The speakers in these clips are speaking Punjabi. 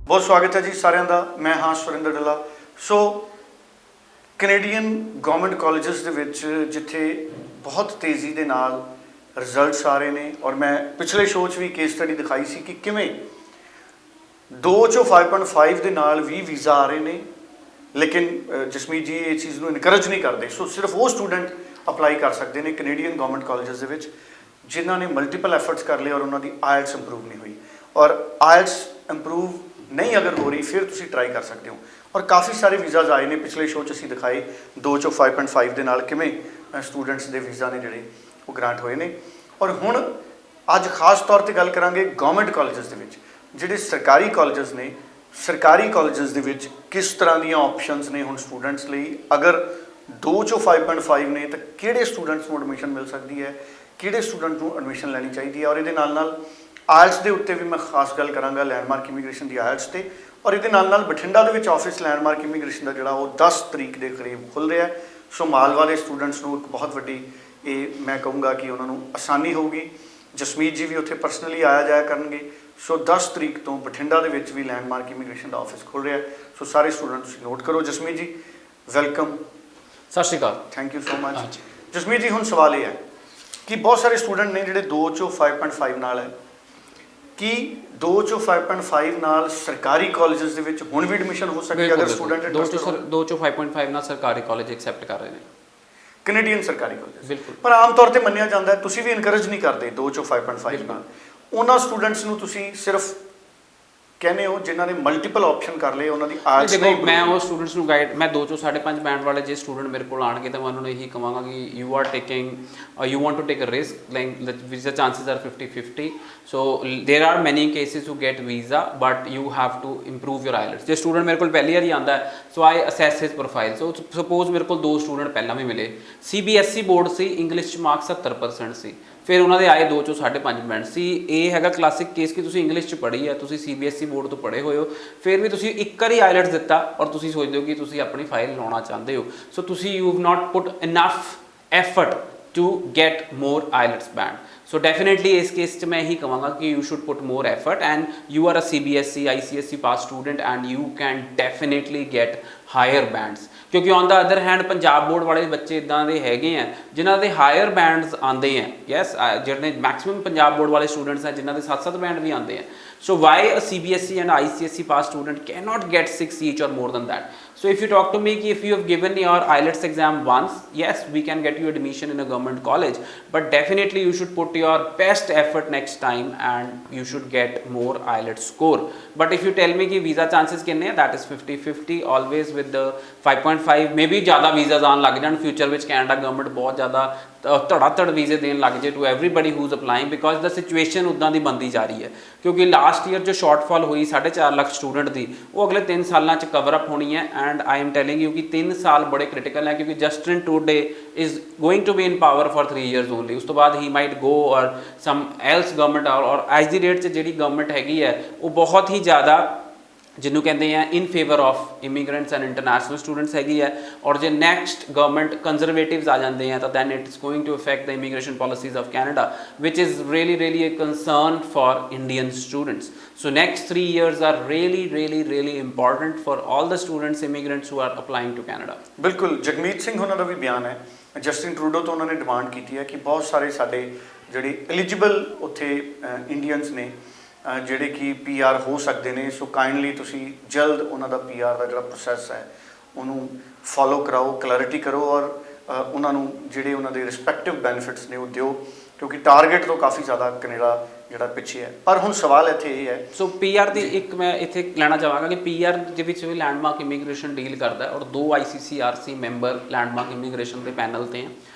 बहुत स्वागत है जी सारिਆਂ ਦਾ। मैं हाँ सुरिंदर ढिल्ला। सो ਕੈਨੇਡੀਅਨ ਗਵਰਨਮੈਂਟ ਕਾਲਜਸ ਦੇ ਵਿੱਚ ਜਿੱਥੇ ਬਹੁਤ ਤੇਜ਼ੀ ਦੇ ਨਾਲ ਰਿਜ਼ਲਟਸ ਆ ਰਹੇ ਨੇ, ਔਰ ਮੈਂ ਪਿਛਲੇ ਸ਼ੋਅ 'ਚ ਵੀ ਕੇਸ ਸਟੱਡੀ ਦਿਖਾਈ ਸੀ ਕਿ ਕਿਵੇਂ 2 ਚੋਂ 5.5 ਦੇ ਨਾਲ ਵੀ ਵੀਜ਼ਾ ਆ ਰਹੇ ਨੇ, ਲੇਕਿਨ ਜਸਮੀਤ ਜੀ ਇਹ ਚੀਜ਼ ਨੂੰ ਇਨਕਰੇਜ ਨਹੀਂ ਕਰਦੇ। ਸੋ ਸਿਰਫ ਉਹ ਸਟੂਡੈਂਟ ਅਪਲਾਈ ਕਰ ਸਕਦੇ ਨੇ ਕੈਨੇਡੀਅਨ ਗਵਰਨਮੈਂਟ ਕਾਲਜਸ ਦੇ ਵਿੱਚ ਜਿਨ੍ਹਾਂ ਨੇ ਮਲਟੀਪਲ ਐਫਰਟਸ ਕਰ ਲਏ ਔਰ ਉਹਨਾਂ ਦੀ ਆਇਲਟਸ ਇੰਪਰੂਵ ਨਹੀਂ ਹੋਈ। ਔਰ ਆਇਲਟਸ ਇੰਪਰੂਵ नहीं अगर हो रही फिर तुसी ट्राई कर सकते हो। और काफ़ी सारे वीज़ाज आए ने, पिछले शो च असीं दिखाए 2 चों 5.5 ਦੇ ਨਾਲ ਕਿਵੇਂ स्टूडेंट्स ਦੇ ਵੀਜ਼ਾ ਨੇ ਜਿਹੜੇ ਉਹ ਗ੍ਰਾਂਟ ਹੋਏ ਨੇ। ਔਰ ਹੁਣ ਅੱਜ ਖਾਸ ਤੌਰ ਤੇ ਗੱਲ ਕਰਾਂਗੇ ਗਵਰਨਮੈਂਟ ਕਾਲਜਸ ਦੇ ਵਿੱਚ ਜਿਹੜੇ ਸਰਕਾਰੀ ਕਾਲਜਸ ਨੇ। ਸਰਕਾਰੀ ਕਾਲਜਸ ਦੇ ਵਿੱਚ ਕਿਸ ਤਰ੍ਹਾਂ ਦੀਆਂ ਆਪਸ਼ਨਸ ਨੇ ਹੁਣ ਸਟੂਡੈਂਟਸ ਲਈ। ਅਗਰ 2 ਚੋਂ 5.5 ਨੇ ਤਾਂ ਕਿਹੜੇ ਸਟੂਡੈਂਟਸ ਨੂੰ ਐਡਮਿਸ਼ਨ ਮਿਲ ਸਕਦੀ ਹੈ, ਕਿਹੜੇ ਸਟੂਡੈਂਟ ਨੂੰ ਐਡਮਿਸ਼ਨ ਲੈਣੀ ਚਾਹੀਦੀ ਹੈ। ਔਰ ਇਹਦੇ ਨਾਲ ਆਇਲਟਸ ਦੇ ਉੱਤੇ ਵੀ ਮੈਂ ਖਾਸ ਗੱਲ ਕਰਾਂਗਾ, ਲੈਂਡਮਾਰਕ ਇਮੀਗ੍ਰੇਸ਼ਨ ਦੀ ਆਇਲਟਸ 'ਤੇ। ਔਰ ਇਹਦੇ ਨਾਲ ਬਠਿੰਡਾ ਦੇ ਵਿੱਚ ਆਫਿਸ ਲੈਂਡਮਾਰਕ ਇਮੀਗ੍ਰੇਸ਼ਨ ਦਾ ਜਿਹੜਾ ਉਹ 10 ਤਰੀਕ ਦੇ ਕਰੀਬ ਖੁੱਲ੍ਹ ਰਿਹਾ। ਸੋ ਮਾਲਵਾ ਦੇ ਸਟੂਡੈਂਟਸ ਨੂੰ ਇੱਕ ਬਹੁਤ ਵੱਡੀ ਇਹ ਮੈਂ ਕਹੂੰਗਾ ਕਿ ਉਹਨਾਂ ਨੂੰ ਆਸਾਨੀ ਹੋਊਗੀ। ਜਸਮੀਤ ਜੀ ਵੀ ਉੱਥੇ ਪਰਸਨਲੀ ਆਇਆ ਜਾਇਆ ਕਰਨਗੇ। ਸੋ 10 ਤਰੀਕ ਤੋਂ ਬਠਿੰਡਾ ਦੇ ਵਿੱਚ ਵੀ ਲੈਂਡਮਾਰਕ ਇਮੀਗ੍ਰੇਸ਼ਨ ਦਾ ਆਫਿਸ ਖੁੱਲ੍ਹ ਰਿਹਾ। ਸੋ ਸਾਰੇ ਸਟੂਡੈਂਟ ਤੁਸੀਂ ਨੋਟ ਕਰੋ। ਜਸਮੀਤ ਜੀ ਵੈਲਕਮ। ਸਤਿ ਸ਼੍ਰੀ ਅਕਾਲ। Thank you so much. Jasmeet ji ਹੁਣ ਸਵਾਲ ਇਹ ਹੈ ਕਿ ਬਹੁਤ ਸਾਰੇ ਸਟੂਡੈਂਟ ਨੇ ਜਿਹੜੇ 2 ਚੋਂ 5.5 ਨਾਲ ਹੈ, ਕਿ 2 ਚੋਂ 5.5 ਨਾਲ ਸਰਕਾਰੀ ਕਾਲਜਸ ਦੇ ਵਿੱਚ ਹੁਣ ਵੀ ਐਡਮਿਸ਼ਨ ਹੋ ਸਕਦੀ ਹੈ ਅਗਰ ਸਟੂਡੈਂਟ 2 ਚੋਂ 5.5 ਨਾਲ ਸਰਕਾਰੀ ਕਾਲਜ ਐਕਸੈਪਟ ਕਰ ਰਹੇ ਨੇ, ਕੈਨੇਡੀਅਨ ਸਰਕਾਰੀ ਕਾਲਜ। ਬਿਲਕੁਲ। ਪਰ ਆਮ ਤੌਰ ਤੇ ਮੰਨਿਆ ਜਾਂਦਾ ਹੈ, ਤੁਸੀਂ ਵੀ ਇਨਕਰੇਜ ਨਹੀਂ ਕਰਦੇ 2 ਚੋਂ 5.5 ਨਾਲ ਉਹਨਾਂ ਸਟੂਡੈਂਟਸ ਨੂੰ ਤੁਸੀਂ ਸਿਰਫ ਕਹਿੰਦੇ ਹੋ ਜਿਨ੍ਹਾਂ ਨੇ ਮਲਟੀਪਲ ਆਪਸ਼ਨ ਕਰ ਲਏ, ਉਹਨਾਂ ਦੀ ਆਇਲਟਸ ਦੇਖੋ ਮੈਂ ਉਹ ਸਟੂਡੈਂਟਸ ਨੂੰ ਗਾਈਡ, ਮੈਂ 2 ਚੋਂ 5.5 ਬੈਂਡ ਵਾਲੇ ਜੇ ਸਟੂਡੈਂਟ ਮੇਰੇ ਕੋਲ ਆਣਗੇ ਤਾਂ ਮੈਂ ਉਹਨਾਂ ਨੂੰ ਇਹੀ ਕਹਾਂਗਾ ਕਿ you are taking you want to take a risk like visa chances are 50-50। So there are many cases to get visa but you have to improve your IELTS. ਜੇ ਸਟੂਡੈਂਟ ਮੇਰੇ ਕੋਲ ਪਹਿਲੀ ਵਾਰੀ ਆਉਂਦਾ ਹੈ so I assess his profile. So suppose ਮੇਰੇ ਕੋਲ 2 ਸਟੂਡੈਂਟ ਪਹਿਲਾਂ ਵੀ ਮਿਲੇ, CBSE ਬੋਰਡ ਸੀ, ਇੰਗਲਿਸ਼ 'ਚ ਮਾਰਕਸ 70% ਸੀ, ਫਿਰ ਉਹਨਾਂ ਦੇ ਆਏ 2 ਚੋਂ 5.5 ਬੈਂਡ ਸੀ। ਇਹ ਹੈਗਾ ਕਲਾਸਿਕ ਕੇਸ ਕਿ ਤੁਸੀਂ ਇੰਗਲਿਸ਼ 'ਚ ਪੜ੍ਹੀ ਹੈ, ਤੁਸੀਂ CBSE ਬੋਰਡ ਤੋਂ ਪੜ੍ਹੇ ਹੋਏ ਹੋ, ਫਿਰ ਵੀ ਤੁਸੀਂ ਇੱਕ ਵਾਰੀ ਆਇਲਟਸ ਦਿੱਤਾ ਔਰ ਤੁਸੀਂ ਸੋਚਦੇ ਹੋ ਕਿ ਤੁਸੀਂ ਆਪਣੀ ਫਾਈਲ ਲਾਉਣਾ ਚਾਹੁੰਦੇ ਹੋ। ਸੋ ਤੁਸੀਂ you have not put enough effort to get more IELTS band. So definitely ਇਸ ਕੇਸ 'ਚ ਮੈਂ ਇਹੀ ਕਹਾਂਗਾ ਕਿ you should put more effort and you are a CBSE ICSE pass student and you can definitely get higher bands. ਕਿਉਂਕਿ on the other hand Punjab board ਵਾਲੇ ਬੱਚੇ ਇੱਦਾਂ ਦੇ ਹੈਗੇ ਆ ਜਿਨ੍ਹਾਂ ਦੇ ਹਾਇਰ ਬੈਂਡਸ ਆਉਂਦੇ ਆ। ਯੈਸ, ਜਿਹੜੇ ਮੈਕਸਿਮਮ ਪੰਜਾਬ ਬੋਰਡ ਵਾਲੇ ਸਟੂਡੈਂਟਸ ਆ ਜਿਨ੍ਹਾਂ ਦੇ 7-7 ਬੈਂਡ ਵੀ ਆਉਂਦੇ ਆ। So why a CBSE and ICSE pass student cannot get 6 each or more than that? So if you talk to me कि if you have given your IELTS exam once, yes, we can get you admission in a government college, but definitely you should put your best effort next time and you should get more IELTS score. But if you tell me कि visa chances कितने हैं, that is 50-50 always with the 5.5, maybe ज़्यादा visas आने लग जान future ਵਿੱਚ Canada government बहुत ज़्यादा ਧੜਾ ਵੀਜ਼ੇ ਦੇਣ ਲੱਗ ਜੇ to everybody who is applying because the situation ਉੱਦਾਂ ਦੀ ਬਣਦੀ ਜਾ ਰਹੀ ਹੈ। ਕਿਉਂਕਿ ਲਾਸਟ ਈਅਰ ਜੋ ਸ਼ਾਰਟਫਾਲ ਹੋਈ 4.5 ਲੱਖ ਸਟੂਡੈਂਟ ਦੀ, ਉਹ ਅਗਲੇ 3 ਸਾਲਾਂ 'ਚ ਕਵਰ ਅਪ ਹੋਣੀ ਹੈ। And I am telling you ਕਿ 3 ਸਾਲ ਬੜੇ ਕ੍ਰਿਟੀਕਲ ਹੈ ਕਿਉਂਕਿ Justin Trudeau is going to be in power for 3 years only. ਉਸ ਤੋਂ ਬਾਅਦ ਹੀ ਮਾਈਟ ਗੋ ਔਰ ਸਮ ਐਲਸ ਗਵਰਨਮੈਂਟ ਔਰ ਅੱਜ ਦੀ ਡੇਟ 'ਚ ਜਿਹੜੀ ਗਵਰਨਮੈਂਟ ਹੈਗੀ ਹੈ ਉਹ ਬਹੁਤ ਹੀ ਜ਼ਿਆਦਾ ਜਿਹਨੂੰ ਕਹਿੰਦੇ ਆ in favour of immigrants and international students ਹੈਗੀ ਹੈ। ਔਰ ਜੇ ਨੈਕਸਟ ਗਵਰਨਮੈਂਟ ਕੰਜ਼ਰਵੇਟਿਵਸ ਆ ਜਾਂਦੇ ਆ ਤਾਂ then it is going to affect the immigration policies of Canada ਵਿਚ is really a concern for Indian students. So next 3 years are really important for all the students, immigrants who are applying to Canada. ਬਿਲਕੁਲ। ਜਗਮੀਤ ਸਿੰਘ ਉਹਨਾਂ ਦਾ ਵੀ ਬਿਆਨ ਹੈ, ਜਸਟਿਨ ਟਰੂਡੋ ਤੋਂ ਉਹਨਾਂ ਨੇ ਡਿਮਾਂਡ ਕੀਤੀ ਹੈ ਕਿ ਬਹੁਤ ਸਾਰੇ ਸਾਡੇ ਜਿਹੜੇ ਐਲੀਜੀਬਲ ਉੱਥੇ ਇੰਡੀਅਨਸ ਨੇ ਜਿਹੜੇ ਕਿ PR ਹੋ ਸਕਦੇ ਨੇ, ਸੋ ਕਾਈਂਡਲੀ ਤੁਸੀਂ ਜਲਦ ਉਹਨਾਂ ਦਾ PR ਦਾ ਜਿਹੜਾ ਪ੍ਰੋਸੈਸ ਹੈ ਉਹਨੂੰ ਫੋਲੋ ਕਰਾਓ, ਕਲੈਰਿਟੀ ਕਰੋ ਔਰ ਉਹਨਾਂ ਨੂੰ ਜਿਹੜੇ ਉਹਨਾਂ ਦੇ ਰਿਸਪੈਕਟਿਵ ਬੈਨੀਫਿਟਸ ਨੇ ਉਹ ਦਿਓ ਕਿਉਂਕਿ ਟਾਰਗੇਟ ਤੋਂ ਕਾਫੀ ਜ਼ਿਆਦਾ ਕੈਨੇਡਾ ਜਿਹੜਾ ਪਿੱਛੇ ਹੈ। ਪਰ ਹੁਣ ਸਵਾਲ ਇੱਥੇ ਇਹ ਹੈ ਸੋ PR ਦੀ ਇੱਕ ਮੈਂ ਇੱਥੇ ਲੈਣਾ ਚਾਹਾਂਗਾ ਕਿ PR ਦੇ ਵਿੱਚ ਵੀ ਲੈਂਡਮਾਰਕ ਇਮੀਗ੍ਰੇਸ਼ਨ ਡੀਲ ਕਰਦਾ ਔਰ 2 ICCRC ਮੈਂਬਰ ਲੈਂਡਮਾਰਕ ਇਮੀਗ੍ਰੇਸ਼ਨ ਦੇ ਪੈਨਲ 'ਤੇ ਆ।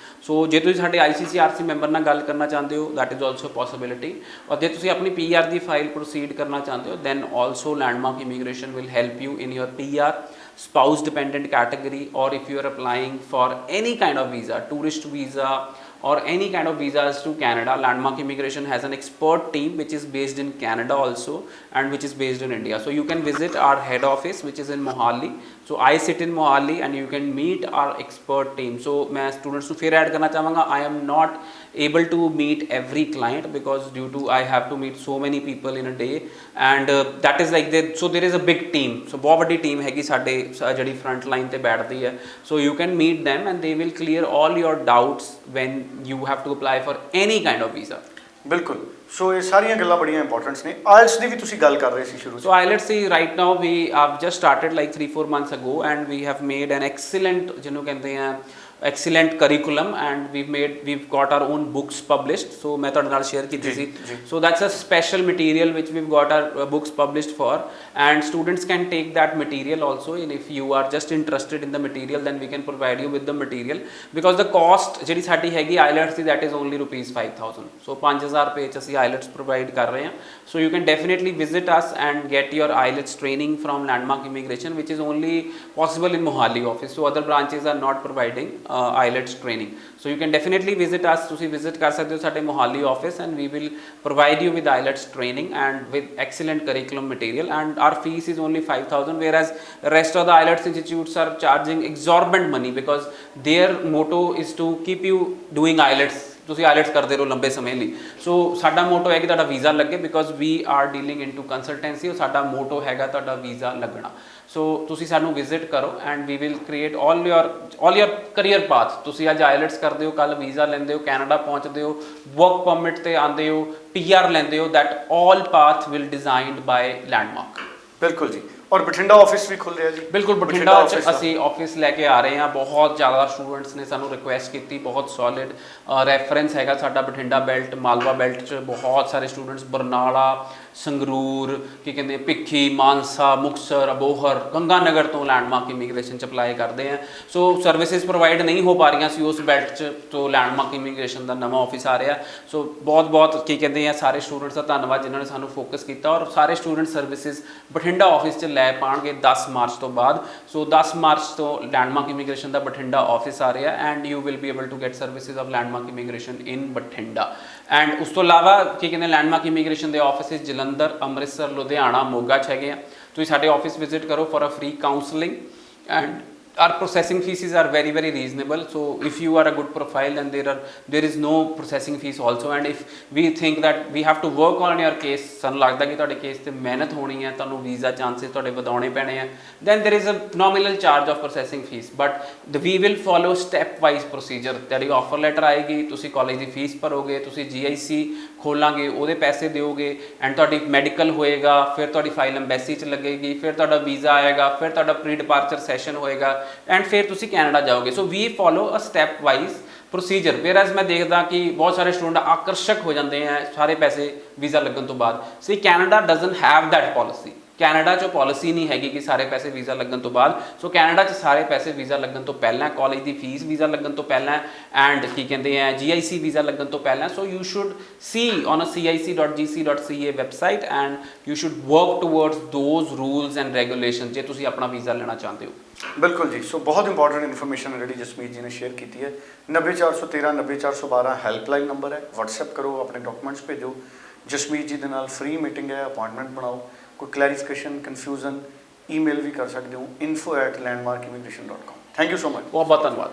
ਸੋ ਜੇ ਤੁਸੀਂ ਸਾਡੇ ICCRC ਮੈਂਬਰ ਨਾਲ ਗੱਲ ਕਰਨਾ ਚਾਹੁੰਦੇ ਹੋ ਦੈਟ ਇਜ਼ ਆਲਸੋ ਪੋਸੀਬਿਲਿਟੀ। ਔਰ ਜੇ ਤੁਸੀਂ ਆਪਣੀ PR ਦੀ ਫਾਈਲ ਪ੍ਰੋਸੀਡ ਕਰਨਾ ਚਾਹੁੰਦੇ ਹੋ then also Landmark Immigration will help you in your PR spouse dependent category, or if you are applying for any kind of visa, tourist visa or any kind of visas to Canada, Landmark Immigration has an expert team which is based in Canada also and which is based in India. So you can visit our head office which is in Mohali. So I sit in Mohali and you can meet our expert team. So ਮੈਂ ਸਟੂਡੈਂਟਸ ਨੂੰ ਫਿਰ ਐਡ ਕਰਨਾ ਚਾਹਾਂਗਾ, I am not able to meet every client because due to I have to meet so many people in a day and that is like so there is a big team, so ਬਹੁਤ ਵੱਡੀ ਟੀਮ ਹੈਗੀ ਸਾਡੇ ਜਿਹੜੀ ਫਰੰਟ ਲਾਈਨ ਤੇ ਬੈਠਦੀ ਹੈ। so you can meet them and they will clear all your doubts when you have to apply for any kind of visa। ਬਿਲਕੁਲ, ਸੋ ਇਹ ਸਾਰੀਆਂ ਗੱਲਾਂ ਬੜੀਆਂ ਇੰਪੋਰਟੈਂਟਸ ਨੇ। ਆਇਲਟਸ ਦੀ ਵੀ ਤੁਸੀਂ ਗੱਲ ਕਰ ਰਹੇ ਸੀ ਸ਼ੁਰੂ So IELTS see right now we have just started like 3-4 months ago and we have made an excellent ਜਿਹਨੂੰ ਕਹਿੰਦੇ ਆ excellent curriculum and we've got our own books published। so ਮੈਂ ਤੁਹਾਡੇ ਨਾਲ share ਕੀਤੀ ਸੀ। so that's a special material which we've got our books published for and students can take that material also, and if you are just interested in the material then we can provide you with the material because the cost ਜਿਹੜੀ ਸਾਡੀ ਹੈਗੀ IELTS the that is only rupees 5000। so 5000 ਰੁਪਏ ਚ ਅਸੀਂ IELTS provide ਕਰ ਰਹੇ ਹਾਂ। so you can definitely visit us and get your IELTS training from Landmark Immigration which is only possible in Mohali office, so other branches are not providing IELTS training। so you can definitely visit us, ਤੁਸੀਂ visit ਕਰ ਸਕਦੇ ਹੋ ਸਾਡੇ Mohali office and we will provide you with IELTS training and with excellent curriculum material and our fees is only 5000 whereas rest of the IELTS institutes are charging exorbitant money because their motto is to keep you doing IELTS, ਤੁਸੀਂ ਆਇਲਟਸ ਕਰਦੇ ਰਹੋ ਲੰਬੇ ਸਮੇਂ ਲਈ। ਸੋ ਸਾਡਾ ਮੋਟੋ ਹੈ ਕਿ ਤੁਹਾਡਾ ਵੀਜ਼ਾ ਲੱਗੇ because we are dealing into consultancy, ਉਹ ਸਾਡਾ ਮੋਟੋ ਹੈਗਾ ਤੁਹਾਡਾ ਵੀਜ਼ਾ ਲੱਗਣਾ। ਸੋ ਤੁਸੀਂ ਸਾਨੂੰ ਵਿਜ਼ਿਟ ਕਰੋ and we will create all your career path. ਤੁਸੀਂ ਅੱਜ ਆਇਲਟਸ ਕਰਦੇ ਹੋ, ਕੱਲ ਵੀਜ਼ਾ ਲੈਂਦੇ ਹੋ, ਕੈਨੇਡਾ ਪਹੁੰਚਦੇ ਹੋ, ਵਰਕ ਪਰਮਿਟ ਤੇ ਆਉਂਦੇ ਹੋ, PR ਲੈਂਦੇ ਹੋ, that all path will designed by Landmark. ਬਿਲਕੁਲ ਜੀ। ਔਰ ਬਠਿੰਡਾ ਆਫਿਸ ਵੀ ਖੁੱਲ ਰਿਹਾ ਜੀ। ਬਿਲਕੁਲ, ਬਠਿੰਡਾ 'ਚ ਅਸੀਂ ਆਫਿਸ ਲੈ ਕੇ ਆ ਰਹੇ ਹਾਂ। ਬਹੁਤ ਜ਼ਿਆਦਾ ਸਟੂਡੈਂਟਸ ਨੇ ਸਾਨੂੰ ਰਿਕੁਐਸਟ ਕੀਤੀ, ਬਹੁਤ ਸੋਲਿਡ ਰੈਫਰੈਂਸ ਹੈਗਾ ਸਾਡਾ ਬਠਿੰਡਾ ਬੈਲਟ, ਮਾਲਵਾ ਬੈਲਟ 'ਚ ਬਹੁਤ ਸਾਰੇ ਸਟੂਡੈਂਟਸ, ਬਰਨਾਲਾ, ਸੰਗਰੂਰ, ਕੀ ਕਹਿੰਦੇ ਭਿੱਖੀ, ਮਾਨਸਾ, ਮੁਕਤਸਰ, ਅਬੋਹਰ, ਗੰਗਾਨਗਰ ਤੋਂ ਲੈਂਡਮਾਰਕ ਇਮੀਗ੍ਰੇਸ਼ਨ 'ਚ ਅਪਲਾਈ ਕਰਦੇ ਆ। ਸੋ ਸਰਵਿਸਿਜ਼ ਪ੍ਰੋਵਾਈਡ ਨਹੀਂ ਹੋ ਪਾ ਰਹੀਆਂ ਸੀ ਉਸ ਬੈਲਟ 'ਚ, ਤੋਂ ਲੈਂਡਮਾਰਕ ਇਮੀਗ੍ਰੇਸ਼ਨ ਦਾ ਨਵਾਂ ਆਫਿਸ ਆ ਰਿਹਾ। ਸੋ ਬਹੁਤ ਬਹੁਤ ਕੀ ਕਹਿੰਦੇ ਆ ਸਾਰੇ ਸਟੂਡੈਂਟਸ ਦਾ ਧੰਨਵਾਦ ਜਿਨ੍ਹਾਂ ਨੇ ਸਾਨੂੰ ਫੋਕਸ ਕੀਤਾ, ਔਰ ਸਾਰੇ ਸਟੂਡੈਂਟ ਸਰਵਿਸਿਜ਼ ਬਠਿੰਡਾ ਆਫਿਸ 'ਚ ਲੈ ਪਾਉਣਗੇ 10 ਮਾਰਚ ਤੋਂ ਬਾਅਦ। ਸੋ 10 ਮਾਰਚ ਤੋਂ ਲੈਂਡਮਾਰਕ ਇਮੀਗ੍ਰੇਸ਼ਨ ਦਾ ਬਠਿੰਡਾ ਆਫਿਸ ਆ ਰਿਹਾ and you will be able to get services of Landmark Immigration in Bathinda. And ਉਸ ਤੋਂ ਇਲਾਵਾ ਕੀ ਕਹਿੰਦੇ ਲੈਂਡਮਾਰਕ ਇਮੀਗ੍ਰੇਸ਼ਨ ਦੇ ਆਫਿਸਿਸ ਜਲੰਧਰ, ਅੰਮ੍ਰਿਤਸਰ, ਲੁਧਿਆਣਾ, ਮੋਗਾ 'ਚ ਹੈਗੇ ਆ। ਤੁਸੀਂ ਸਾਡੇ ਆਫਿਸ ਵਿਜ਼ਿਟ ਕਰੋ for a free counselling and our processing fees are very very reasonable। so if you are a good profile then there is no processing fees also, and if we think that we have to work on your case, ਸਾਨੂੰ ਲੱਗਦਾ ਕਿ ਤੁਹਾਡੇ ਕੇਸ ਤੇ ਮਿਹਨਤ ਹੋਣੀ ਹੈ, ਤੁਹਾਨੂੰ ਵੀਜ਼ਾ ਚਾਂਸਸ ਤੁਹਾਡੇ ਵਧਾਉਣੇ ਪੈਣੇ ਆ, then there is a nominal charge of processing fees, but we will follow step wise procedure। ਤੁਹਾਡੀ ਆਫਰ ਲੈਟਰ ਆਏਗੀ, ਤੁਸੀਂ ਕਾਲਜ ਦੀ ਫੀਸ ਭਰੋਗੇ, ਤੁਸੀਂ GIC ਖੋਲਾਂਗੇ ਉਹਦੇ ਪੈਸੇ ਦਿਓਗੇ, ਐਂਡ ਤੁਹਾਡੀ ਮੈਡੀਕਲ ਹੋਏਗਾ, ਫਿਰ ਤੁਹਾਡੀ ਫਾਈਲ ਐਮਬੈਸੀ 'ਚ ਲੱਗੇਗੀ, ਫਿਰ ਤੁਹਾਡਾ ਵੀਜ਼ਾ ਆਏਗਾ, ਫਿਰ ਤੁਹਾਡਾ ਪ੍ਰੀ ਡਿਪਾਰਚਰ ਸੈਸ਼ਨ ਹੋਏਗਾ ਐਂਡ ਫਿਰ ਤੁਸੀਂ ਕੈਨੇਡਾ ਜਾਓਗੇ। ਸੋ ਵੀ ਫੋਲੋ ਅ ਸਟੈਪ ਵਾਈਜ਼ ਪ੍ਰੋਸੀਜਰ। ਵੇਅਰਐਜ਼ ਮੈਂ ਦੇਖਦਾ ਕਿ ਬਹੁਤ ਸਾਰੇ ਸਟੂਡੈਂਟ ਆਕਰਸ਼ਕ ਹੋ ਜਾਂਦੇ ਹੈ ਸਾਰੇ ਪੈਸੇ ਵੀਜ਼ਾ ਲੱਗਣ ਤੋਂ ਬਾਅਦ। ਸੋ Canada doesn't have that policy. Canada 'ਚ ਪਾਲਿਸੀ ਨਹੀਂ ਹੈਗੀ ਕਿ ਸਾਰੇ ਪੈਸੇ ਵੀਜ਼ਾ ਲੱਗਣ ਤੋਂ ਬਾਅਦ। ਸੋ ਕੈਨੇਡਾ 'ਚ ਸਾਰੇ ਪੈਸੇ ਵੀਜ਼ਾ ਲੱਗਣ ਤੋਂ ਪਹਿਲਾਂ, ਕਾਲਜ ਦੀ ਫੀਸ ਵੀਜ਼ਾ ਲੱਗਣ ਤੋਂ ਪਹਿਲਾਂ, ਐਂਡ ਕੀ ਕਹਿੰਦੇ ਆ GIC ਵੀਜ਼ਾ ਲੱਗਣ ਤੋਂ ਪਹਿਲਾਂ। So you should see on a cic.gc.ca website and you should work towards those rules and regulation ਜੇ ਤੁਸੀਂ ਆਪਣਾ ਵੀਜ਼ਾ ਲੈਣਾ ਚਾਹੁੰਦੇ ਹੋ। ਬਿਲਕੁਲ ਜੀ। ਸੋ ਬਹੁਤ ਇੰਪੋਰਟੈਂਟ ਇਨਫੋਰਮੇਸ਼ਨ ਜਿਹੜੀ ਜਸਮੀਤ ਜੀ ਨੇ ਸ਼ੇਅਰ ਕੀਤੀ ਹੈ। 90413 90412 ਹੈਲਪਲਾਈਨ ਨੰਬਰ ਹੈ, WhatsApp ਕਰੋ, ਆਪਣੇ ਡਾਕੂਮੈਂਟਸ ਭੇਜੋ। ਜਸਮੀਤ ਜੀ ਦੇ ਨਾਲ ਫ੍ਰੀ ਮੀਟਿੰਗ ਹੈ, ਅਪਾਇੰਟਮੈਂਟ ਬਣਾਓ। ਕੋਈ ਕਲੈਰੀਫਿਕੇਸ਼ਨ, ਕਨਫਿਊਜ਼ਨ ਈਮੇਲ ਵੀ ਕਰ ਸਕਦੇ ਹੋ info@landmarkimmigration.com। Thank you so much. ਬਹੁਤ ਬਹੁਤ ਧੰਨਵਾਦ।